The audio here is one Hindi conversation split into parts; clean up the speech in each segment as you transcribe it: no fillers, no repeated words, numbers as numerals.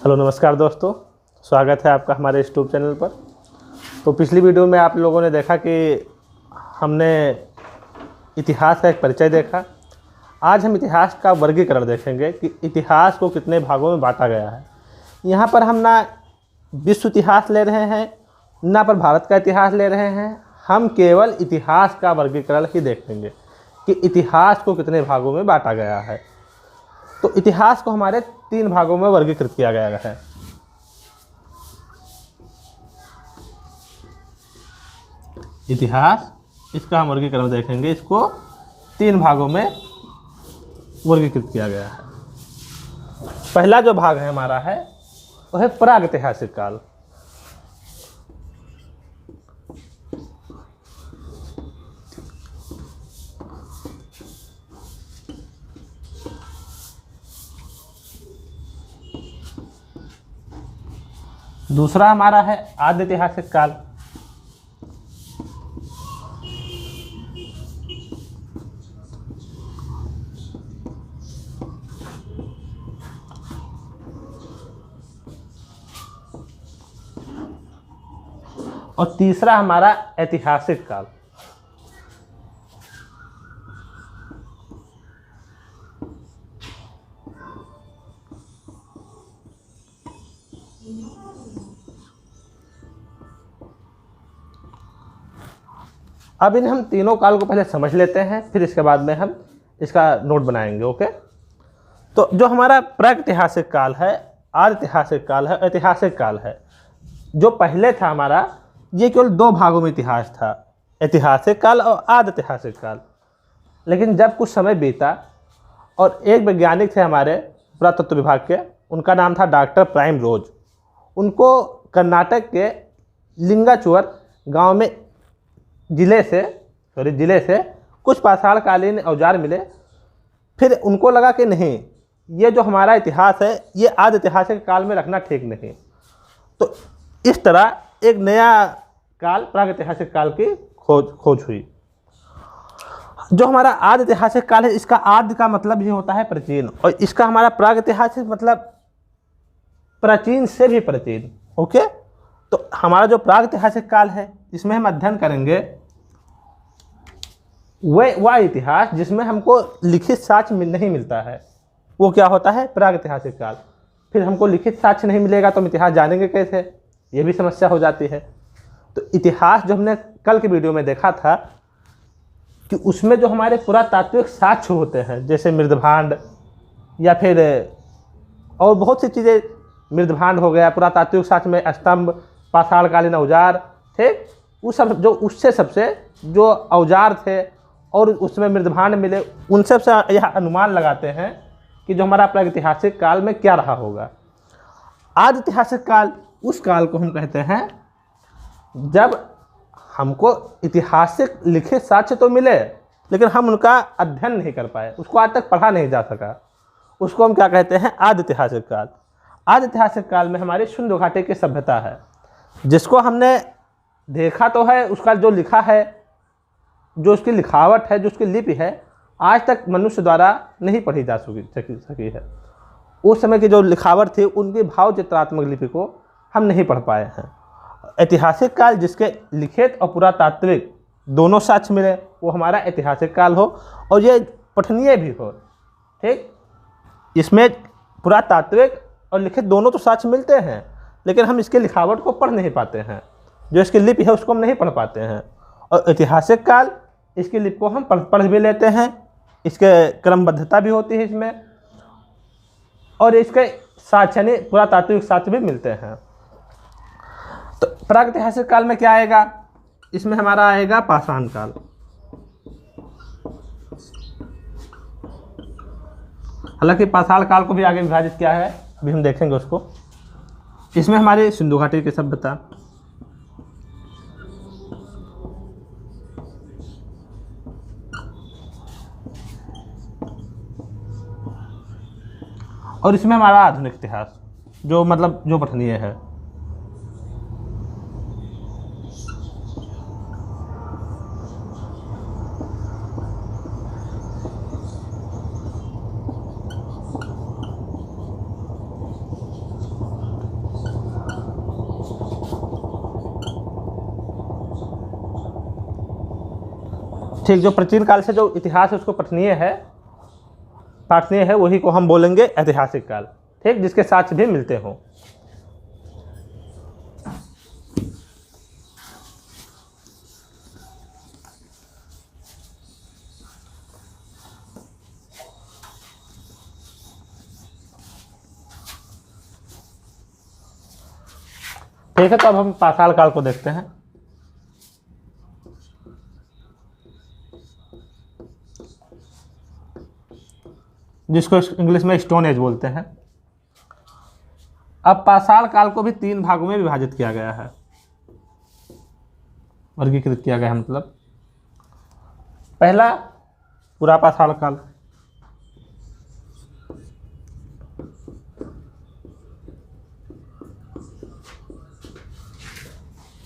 हेलो नमस्कार दोस्तों, स्वागत है आपका हमारे यूट्यूब चैनल पर। तो पिछली वीडियो में आप लोगों ने देखा कि हमने इतिहास का एक परिचय देखा। आज हम इतिहास का वर्गीकरण देखेंगे कि इतिहास को कितने भागों में बांटा गया है। यहाँ पर हम ना विश्व इतिहास ले रहे हैं, ना पर भारत का इतिहास ले रहे हैं। हम केवल इतिहास का वर्गीकरण ही देखेंगे कि इतिहास को कितने भागों में बांटा गया है। तो इतिहास को हमारे 3 भागों में वर्गीकृत किया गया है। इतिहास, इसका हम वर्गीकरण देखेंगे, इसको 3 भागों में वर्गीकृत किया गया है। पहला जो भाग है हमारा है वह है प्रागैतिहासिक काल। दूसरा हमारा है आद्य ऐतिहासिक काल। और तीसरा हमारा ऐतिहासिक काल। अब इन हम तीनों काल को पहले समझ लेते हैं, फिर इसके बाद में हम इसका नोट बनाएंगे। ओके, तो जो हमारा प्रागैतिहासिक काल है, आद्य ऐतिहासिक काल है, ऐतिहासिक काल है, जो पहले था हमारा, ये केवल 2 भागों में इतिहास था, ऐतिहासिक काल और आद्य ऐतिहासिक काल। लेकिन जब कुछ समय बीता और एक वैज्ञानिक थे हमारे पुरातत्व विभाग के, उनका नाम था डॉक्टर प्राइम रोज। उनको कर्नाटक के लिंगाचुअर गांव में जिले से कुछ पाषाणकालीन औजार मिले। फिर उनको लगा कि नहीं, ये जो हमारा इतिहास है ये आद्य ऐतिहासिक काल में रखना ठीक नहीं। तो इस तरह एक नया काल, प्रागैतिहासिक काल की खोज हुई। जो हमारा आद्य ऐतिहासिक काल है, इसका आद्य का मतलब ही होता है प्राचीन, और इसका हमारा प्रागैतिहासिक मतलब प्राचीन से भी प्राचीन। ओके, तो हमारा जो प्रागैतिहासिक काल है, इसमें हम अध्ययन करेंगे वह इतिहास जिसमें हमको लिखित साक्ष्य नहीं मिलता है। वो क्या होता है? प्रागैतिहासिक काल। फिर हमको लिखित साक्ष्य नहीं मिलेगा तो हम इतिहास जानेंगे कैसे? ये भी समस्या हो जाती है। तो इतिहास जो हमने कल की वीडियो में देखा था कि उसमें जो हमारे पुरातात्विक साक्ष्य होते हैं, जैसे मृदभांड या फिर और बहुत सी चीज़ें, मृदभांड हो गया, पुरातात्विक साक्ष्य में स्तंभ, पाषाणकालीन औजार थे, वो सब जो उससे सबसे जो औजार थे और उसमें मृदभांड मिले, उन सब से यह अनुमान लगाते हैं कि जो हमारा प्रागैतिहासिक काल में क्या रहा होगा। आद्य ऐतिहासिक काल उस काल को हम कहते हैं जब हमको ऐतिहासिक लिखित साक्ष्य तो मिले लेकिन हम उनका अध्ययन नहीं कर पाए, उसको आज तक पढ़ा नहीं जा सका। उसको हम क्या कहते हैं? आद्य ऐतिहासिक काल। आद्य ऐतिहासिक काल में हमारी सिंधु घाटी की सभ्यता है, जिसको हमने देखा तो है, उसका जो लिखा है, जो उसकी लिखावट है, जो उसकी लिपि है, आज तक मनुष्य द्वारा नहीं पढ़ी जा सकी है। उस समय की जो लिखावट थी, उनकी भाव चित्रात्मक लिपि को हम नहीं पढ़ पाए हैं। ऐतिहासिक काल जिसके लिखित और पुरातात्विक दोनों साक्ष्य मिले, वो हमारा ऐतिहासिक काल हो और ये पठनीय भी हो। ठीक, इसमें पुरातात्विक और लिखित दोनों तो साक्ष्य मिलते हैं, लेकिन हम इसके लिखावट को पढ़ नहीं पाते हैं, जो इसकी लिपि है उसको हम नहीं पढ़ पाते हैं। और ऐतिहासिक काल, इसकी लिपि को हम पढ़ भी लेते हैं, इसके क्रमबद्धता भी होती है इसमें, और इसके साक्ष्य, पुरातात्विक साक्ष्य भी मिलते हैं। तो प्रागैतिहासिक काल में क्या आएगा? इसमें हमारा आएगा पाषाण काल। हालांकि पाषाण काल को भी आगे विभाजित किया है, अभी हम देखेंगे उसको। इसमें हमारी सिंधु घाटी की सभ्यता, और इसमें हमारा आधुनिक इतिहास, जो मतलब जो पठनीय है। ठीक, जो प्राचीन काल से जो इतिहास है उसको पाठनीय है वही को हम बोलेंगे ऐतिहासिक काल। ठीक, जिसके साक्ष्य भी मिलते हों। ठीक है, तो अब हम पाषाण काल को देखते हैं। जिसको इंग्लिश में स्टोन एज बोलते हैं। अब पाषाण काल को भी 3 भागों में विभाजित किया गया है, वर्गीकृत किया गया है। मतलब पहला पुरा पाषाण काल,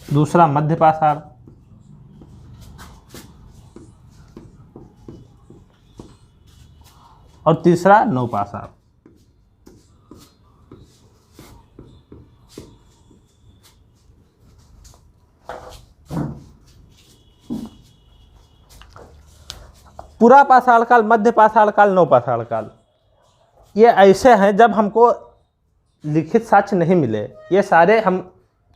दूसरा मध्य पाषाण, और तीसरा नवपाषाण। पुरा पाषाण काल, मध्य पाषाण काल, नवपाषाण काल, ये ऐसे हैं जब हमको लिखित साक्ष्य नहीं मिले। ये सारे हम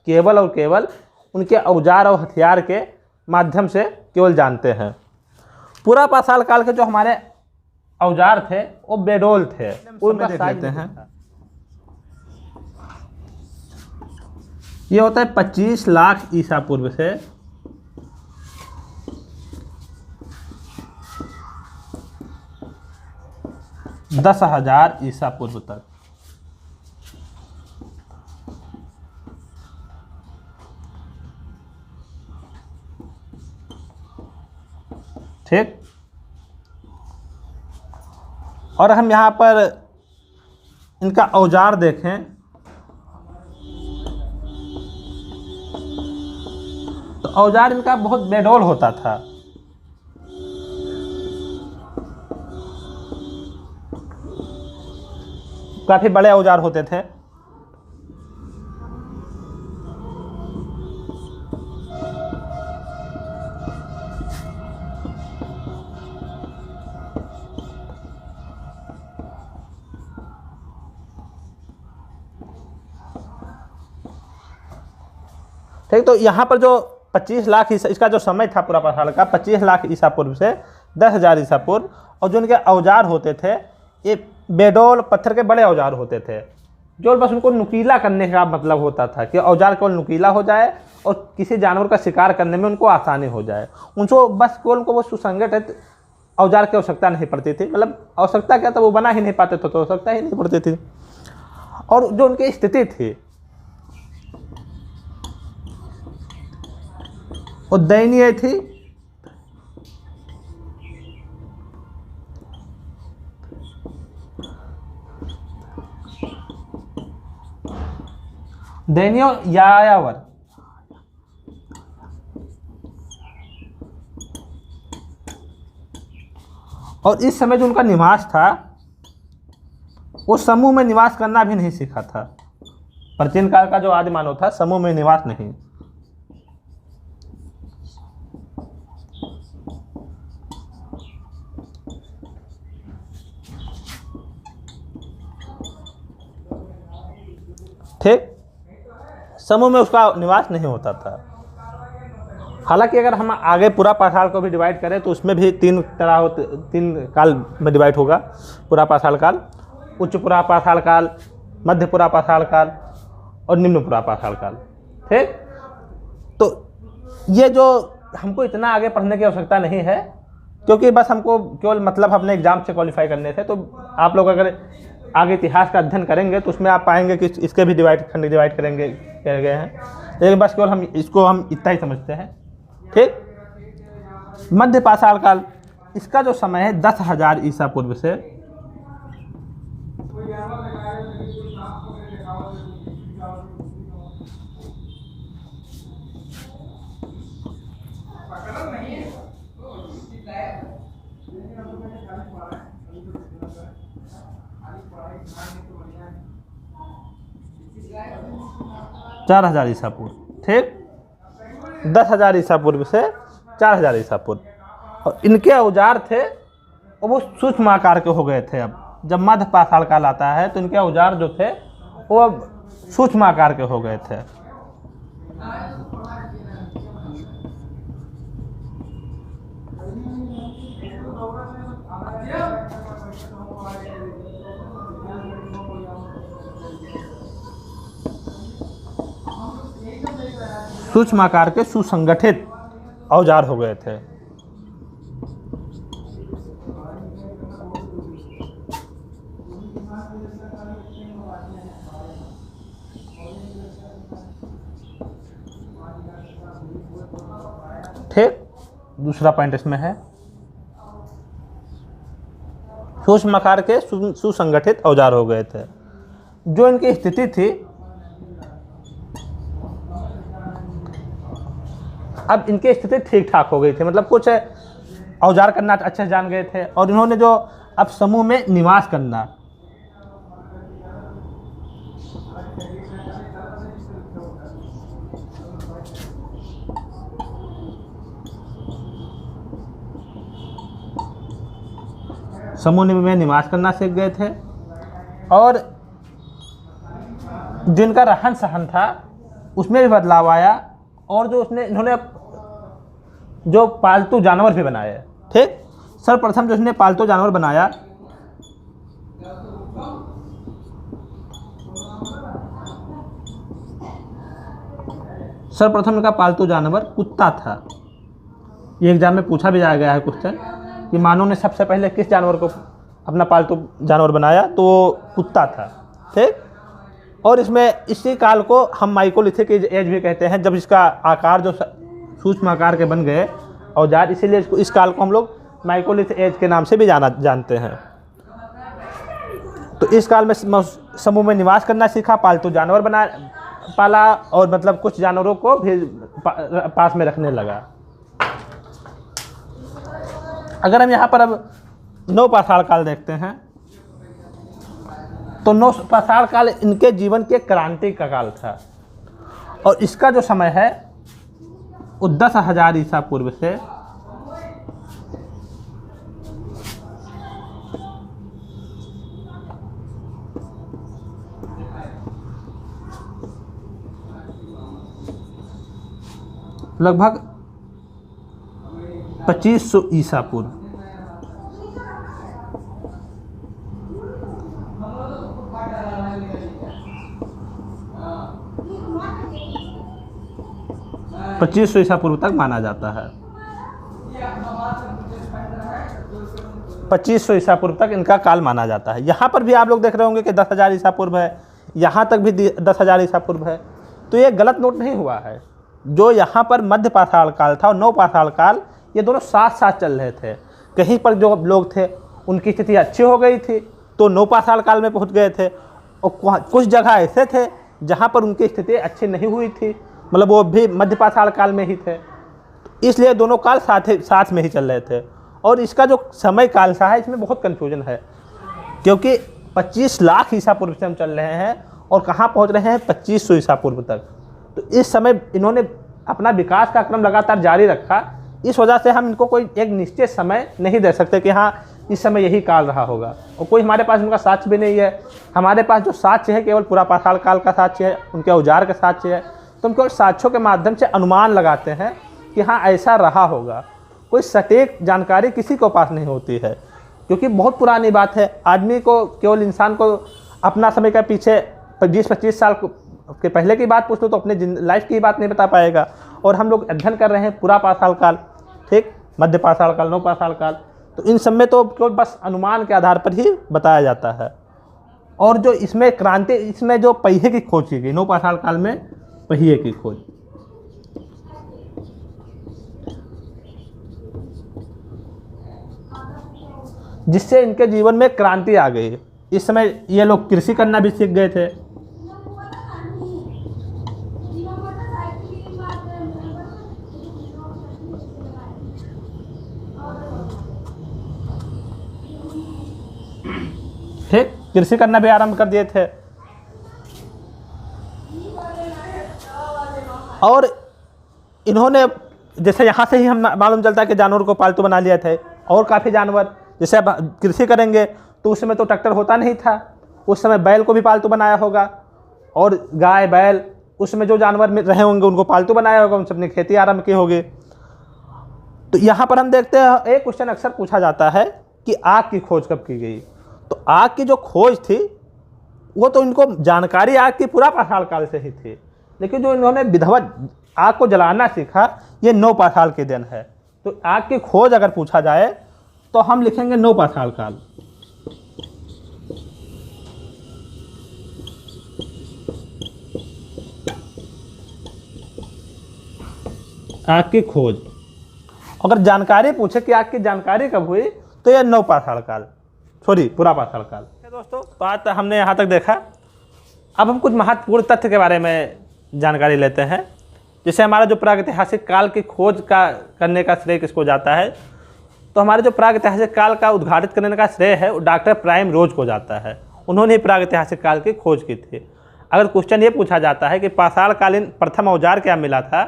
केवल और केवल उनके औजार और हथियार के माध्यम से केवल जानते हैं। पुरा पाषाण काल के जो हमारे औजार थे वो बेडोल थे, उनका देख लेते हैं। ये होता है 25 लाख ईसा पूर्व से 10,000 ईसा पूर्व तक। ठीक, और हम यहाँ पर इनका औजार देखें तो औजार इनका बहुत बेडौल होता था। काफी बड़े औजार होते थे। ठीक, तो यहाँ पर जो 25 लाख ईसा, इसका जो समय था पुरा पाषाण का 25 लाख ईसा पूर्व से 10,000 ईसा पूर्व, और जो उनके औजार होते थे ये बेडौल पत्थर के बड़े औजार होते थे, जो बस उनको नुकीला करने का मतलब होता था कि औजार केवल नुकीला हो जाए और किसी जानवर का शिकार करने में उनको आसानी हो जाए। उनको बस केवल उनको वो सुसंगत औजार की आवश्यकता नहीं पड़ती थी। मतलब आवश्यकता क्या था, वो बना ही नहीं पाते थे तो आवश्यकता ही नहीं पड़ती थी। और जो उनकी स्थिति थी वो दयनीय थी। दयनीय यायावर, और इस समय जो उनका निवास था वो समूह में निवास करना भी नहीं सीखा था। प्राचीन काल का जो आदि मानव था समूह में निवास नहीं। ठीक, समूह में उसका निवास नहीं होता था। हालांकि अगर हम आगे पूरा पाषाण को भी डिवाइड करें तो उसमें भी 3 काल में डिवाइड होगा। पूरा पाषाण काल, उच्च पूरा पाषाण काल, मध्य पूरा पाषाण काल और निम्न पूरा पाषाण काल। ठीक, तो ये जो हमको इतना आगे पढ़ने की आवश्यकता नहीं है, क्योंकि बस हमको केवल मतलब अपने एग्जाम से क्वालिफाई करने थे। तो आप लोग अगर आगे इतिहास का अध्ययन करेंगे तो उसमें आप पाएंगे कि इसके भी खंड डिवाइड करेंगे किए गए हैं, लेकिन बस केवल हम इतना ही समझते हैं। ठीक, मध्य पाषाण काल, इसका जो समय है 10,000 ईसा पूर्व से 4,000 ईसा पूर्व। ठीक, 10,000 ईसा पूर्व से 4,000 ईसा पूर्व। और इनके औजार थे वो सूक्ष्म आकार के हो गए थे। अब जब मध्य पाषाण काल आता है तो इनके औजार जो थे वो अब सूक्ष्म आकार के हो गए थे। सूक्ष्म आकार के सुसंगठित औजार हो गए थे। ठीक, दूसरा पॉइंट इसमें है सूक्ष्म आकार के सुसंगठित औजार हो गए थे। जो इनकी स्थिति थी, अब इनकी स्थिति ठीक ठाक हो गई थी, मतलब कुछ औजार करना अच्छे से जान गए थे और इन्होंने जो अब समूह में निवास करना, समूह में निवास करना सीख गए थे और जिनका रहन सहन था उसमें भी बदलाव आया और जो इन्होंने जो पालतू जानवर भी बनाए। ठीक, सर्वप्रथम जो इसने पालतू जानवर बनाया सर्वप्रथम इनका पालतू जानवर कुत्ता था। ये एग्जाम में पूछा भी जाया गया है क्वेश्चन कि मानव ने सबसे पहले किस जानवर को अपना पालतू जानवर बनाया, तो कुत्ता था। ठीक, और इसमें इसी काल को हम माइकोलिथिक एज भी कहते हैं, जब इसका आकार जो सूक्ष्म आकार के बन गए औजार, इसीलिए इस काल को हम लोग माइकोलिथिक एज के नाम से भी जानते हैं। तो इस काल में समूह में निवास करना सीखा, पालतू जानवर पाला और मतलब कुछ जानवरों को भी पास में रखने लगा। अगर हम यहाँ पर अब नवपाषाण काल देखते हैं तो नवपाषाण काल इनके जीवन के क्रांति का काल था और इसका जो समय है वो 10,000 ईसा पूर्व से लगभग 2500 ईसा पूर्व। ईसा पूर्व तक माना जाता है। 2500 ईसा पूर्व तक इनका काल माना जाता है। यहाँ पर भी आप लोग देख रहे होंगे कि 10,000 ईसा पूर्व है, यहाँ तक भी 10,000 ईसा पूर्व है। तो ये गलत नोट नहीं हुआ है। जो यहाँ पर मध्य पाषाण काल था और नवपाषाण काल, ये दोनों साथ साथ चल रहे थे। कहीं पर जो लोग थे उनकी स्थिति अच्छी हो गई थी तो नवपाषाण काल में पहुँच गए थे और कुछ जगह ऐसे थे जहाँ पर उनकी स्थिति अच्छी नहीं हुई थी, मतलब वो भी मध्य पाषाण काल में ही थे। इसलिए दोनों काल साथ में ही चल रहे थे। और इसका जो समय काल सा है इसमें बहुत कन्फ्यूजन है, क्योंकि 25 लाख ईसा पूर्व से हम चल रहे हैं और कहाँ पहुँच रहे हैं 2500 ईसा पूर्व तक। तो इस समय इन्होंने अपना विकास का क्रम लगातार जारी रखा। इस वजह से हम इनको कोई एक निश्चित समय नहीं दे सकते कि हाँ इस समय यही काल रहा होगा, और कोई हमारे पास उनका साक्ष्य भी नहीं है। हमारे पास जो साक्ष्य है केवल पुरापाषाण काल का साक्ष्य है, उनके औजार का साक्ष्य है। तो हम केवल साक्ष्यों के माध्यम से अनुमान लगाते हैं कि हाँ ऐसा रहा होगा। कोई सटीक जानकारी किसी को पास नहीं होती है, क्योंकि बहुत पुरानी बात है। आदमी को, केवल इंसान को अपना समय के पीछे 20-25 साल के पहले की बात पूछ लो तो अपने लाइफ की बात नहीं बता पाएगा। और हम लोग अध्ययन कर रहे हैं पुरापाषाण काल, ठीक, मध्य पाषाण काल, नवपाषाण काल, तो इन सब में तो केवल बस अनुमान के आधार पर ही बताया जाता है। और जो इसमें क्रांति, इसमें जो पहिए की खोज की गई नवपाषाण काल में, पहिए की खोज, जिससे इनके जीवन में क्रांति आ गई। इस समय ये लोग कृषि करना भी सीख गए थे। ठीक, कृषि करना भी आरंभ कर दिए थे। और इन्होंने जैसे यहाँ से ही हम मालूम चलता है कि जानवर को पालतू बना लिया थे। और काफ़ी जानवर, जैसे अब कृषि करेंगे तो उस समय तो ट्रैक्टर होता नहीं था, उस समय बैल को भी पालतू बनाया होगा, और गाय बैल उसमें जो जानवर रहे होंगे उनको पालतू बनाया होगा, उनसे अपनी खेती आरंभ की होगी। तो यहाँ पर हम देखते हैं एक क्वेश्चन अक्सर पूछा जाता है कि आग की खोज कब की गई। तो आग की जो खोज थी वो तो इनको जानकारी आग की पूरा पाषाण काल से ही थी, लेकिन जो इन्होंने विधिवत आग को जलाना सीखा ये नौ पाषाण के दिन है। तो आग की खोज अगर पूछा जाए तो हम लिखेंगे नौ पाषाण काल। आग की खोज, अगर जानकारी पूछे कि आग की जानकारी कब हुई तो यह नौ पाषाण काल, सॉरी पूरा पाषाण काल। दोस्तों बात हमने यहाँ तक देखा। अब हम कुछ महत्वपूर्ण तथ्य के बारे में जानकारी लेते हैं। जैसे हमारा जो प्रागैतिहासिक काल की खोज करने का श्रेय किसको जाता है, तो हमारे जो प्रागैतिहासिक काल का उद्घाटित करने का श्रेय है वो डॉक्टर प्राइम रोज को जाता है। उन्होंने ही प्रागैतिहासिक काल की खोज की थी। अगर क्वेश्चन ये पूछा जाता है कि पाषाणकालीन प्रथम औजार क्या मिला था,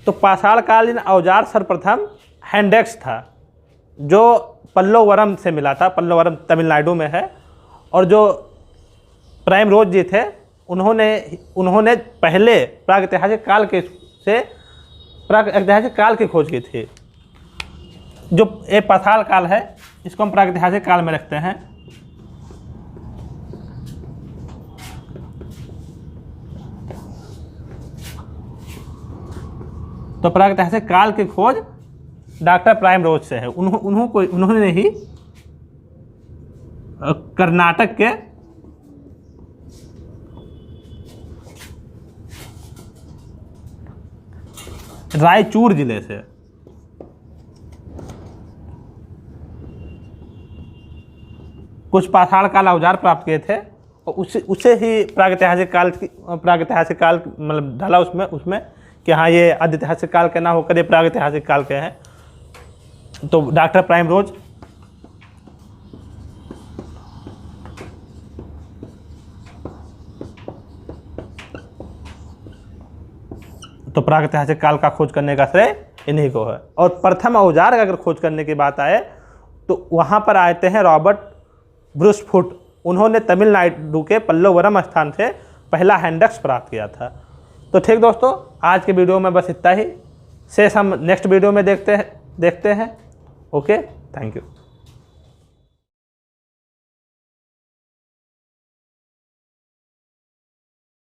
तो पाषाणकालीन औजार सर्वप्रथम हैंडेक्स था, जो पल्लवरम से मिला था। पल्लवरम तमिलनाडु में है। और जो प्राइम रोज जी थे उन्होंने पहले प्रागैतिहासिक काल की खोज की थी। जो ये पाषाण काल है इसको हम प्रागैतिहासिक काल में रखते हैं। तो प्रागैतिहासिक काल की खोज डॉक्टर प्राइम रोज से है। उन्होंने ही कर्नाटक के रायचूर जिले से कुछ पाषाण काल औजार प्राप्त किए थे और उसे ही प्रागैतिहासिक काल मतलब डाला उसमें कि हाँ ये आदिऐतिहासिक काल के ना होकर ये प्रागैतिहासिक काल के हैं। तो डॉक्टर प्राइम रोज तो प्रागैतिहासिक काल का खोज करने का श्रेय इन्हीं को है। और प्रथम औजार अगर खोज करने की बात आए तो वहाँ पर आते हैं रॉबर्ट ब्रूसफुट। उन्होंने तमिलनाडु के पल्लवरम स्थान से पहला हैंडेक्स प्राप्त किया था। तो ठीक दोस्तों, आज के वीडियो में बस इतना ही। शेष हम नेक्स्ट वीडियो में देखते हैं। Okay, thank you.